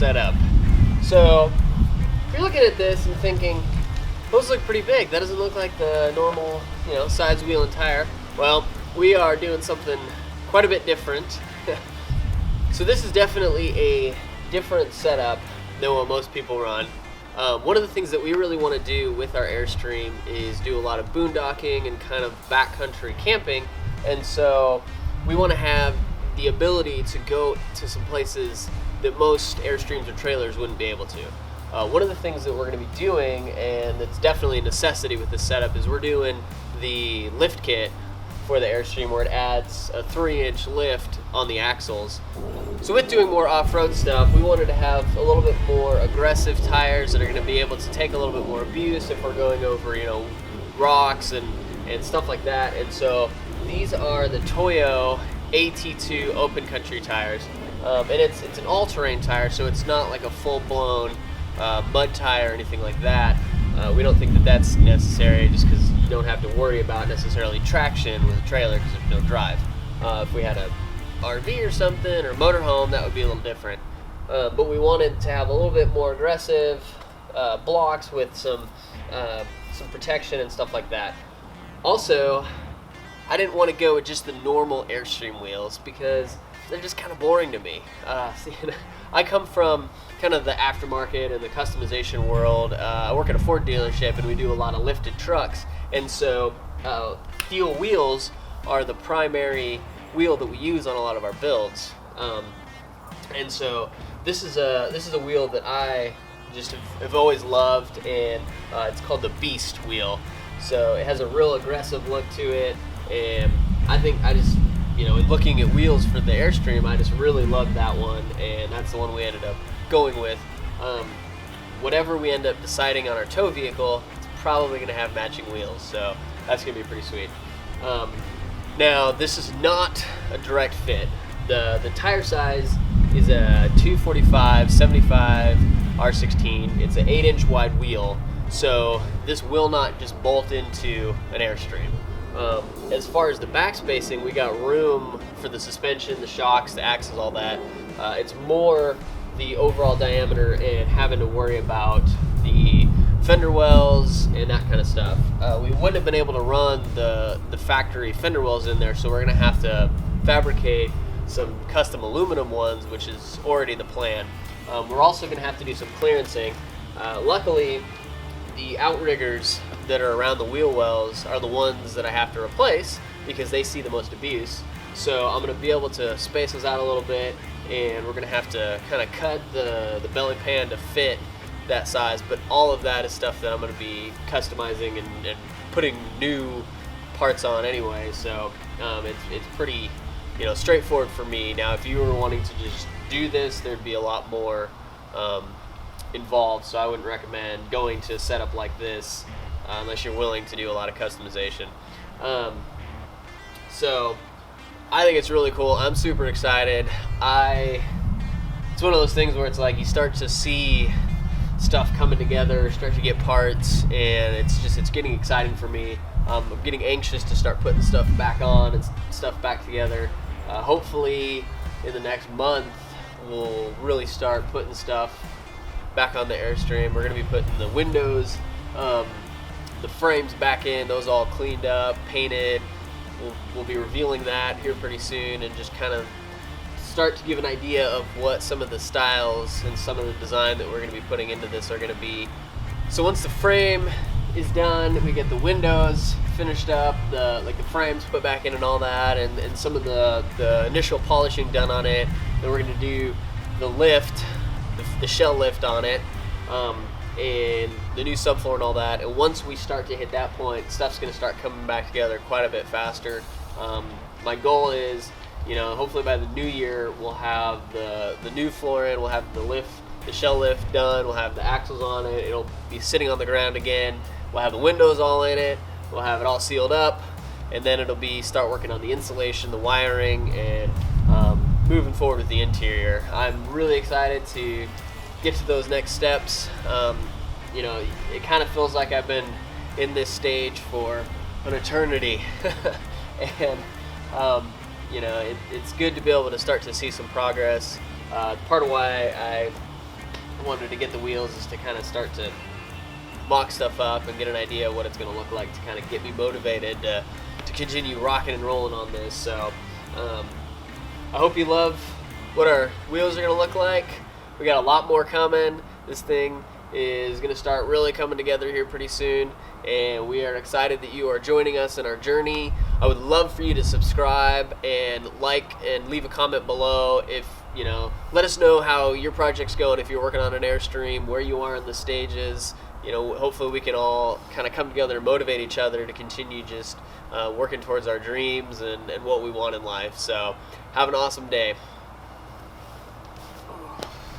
setup. So if you're looking at this and thinking, those look pretty big, that doesn't look like the normal, size wheel and tire. Well, we are doing something quite a bit different. So this is definitely a different setup than what most people run. One of the things that we really want to do with our Airstream is do a lot of boondocking and kind of backcountry camping, and so we want to have the ability to go to some places that most Airstreams or trailers wouldn't be able to. One of the things that we're going to be doing, and it's definitely a necessity with this setup, is we're doing the lift kit for the Airstream, where it adds a 3-inch lift on the axles. So with doing more off-road stuff, we wanted to have a little bit more aggressive tires that are going to be able to take a little bit more abuse if we're going over, rocks and stuff like that. And so these are the Toyo AT2 open country tires. And it's an all-terrain tire, so it's not like a full-blown mud tire or anything like that. We don't think that that's necessary, just because you don't have to worry about necessarily traction with a trailer because there's no drive. If we had a RV or something, or motorhome, that would be a little different. But we wanted to have a little bit more aggressive blocks with some protection and stuff like that. Also, I didn't want to go with just the normal Airstream wheels because they're just kind of boring to me. I come from kind of the aftermarket and the customization world. I work at a Ford dealership, and we do a lot of lifted trucks, and so steel wheels are the primary wheel that we use on a lot of our builds. And so this is a wheel that I just have always loved, and it's called the Beast wheel. So it has a real aggressive look to it, and I think in looking at wheels for the Airstream, I just really loved that one, and that's the one we ended up going with. Whatever we end up deciding on our tow vehicle, it's probably going to have matching wheels, so that's going to be pretty sweet. Now, this is not a direct fit. The tire size is a 245/75 R16. It's an 8-inch wide wheel, so this will not just bolt into an Airstream. As far as the back spacing, we got room for the suspension, the shocks, the axles, all that. It's more the overall diameter and having to worry about the fender wells and that kind of stuff. We wouldn't have been able to run the factory fender wells in there, so we're going to have to fabricate some custom aluminum ones, which is already the plan. We're also going to have to do some clearancing. Luckily, the outriggers that are around the wheel wells are the ones that I have to replace because they see the most abuse. So I'm going to be able to space those out a little bit, and we're going to have to kind of cut the belly pan to fit that size, but all of that is stuff that I'm going to be customizing and putting new parts on anyway, so it's pretty straightforward for me. Now, if you were wanting to just do this, there'd be a lot more involved, so I wouldn't recommend going to a setup like this unless you're willing to do a lot of customization. So I think it's really cool. I'm super excited. It's one of those things where it's like you start to see stuff coming together, start to get parts, and it's getting exciting for me. I'm getting anxious to start putting stuff back on and stuff back together. Hopefully in the next month we'll really start putting stuff back on the Airstream. We're going to be putting the windows, the frames back in, those all cleaned up, painted. We'll be revealing that here pretty soon, and just kind of start to give an idea of what some of the styles and some of the design that we're going to be putting into this are going to be. So once the frame is done, we get the windows finished up, the frames put back in and all that, and some of the initial polishing done on it. Then we're going to do the lift, the shell lift on it, and the new subfloor and all that. And once we start to hit that point, stuff's going to start coming back together quite a bit faster. My goal is, hopefully by the new year we'll have the new floor in, we'll have the shell lift done, we'll have the axles on it, it'll be sitting on the ground again, we'll have the windows all in it, we'll have it all sealed up, and then it'll be start working on the insulation, the wiring, and moving forward with the interior. I'm really excited to get to those next steps. It kind of feels like I've been in this stage for an eternity. And it's good to be able to start to see some progress. Part of why I wanted to get the wheels is to kind of start to mock stuff up and get an idea of what it's going to look like to kind of get me motivated to continue rocking and rolling on this. So I hope you love what our wheels are going to look like. We got a lot more coming. This thing is going to start really coming together here pretty soon, and we are excited that you are joining us in our journey. I would love for you to subscribe and like and leave a comment below. If let us know how your project's going, if you're working on an Airstream, where you are in the stages. Hopefully we can all kind of come together and motivate each other to continue just working towards our dreams and what we want in life. So have an awesome day.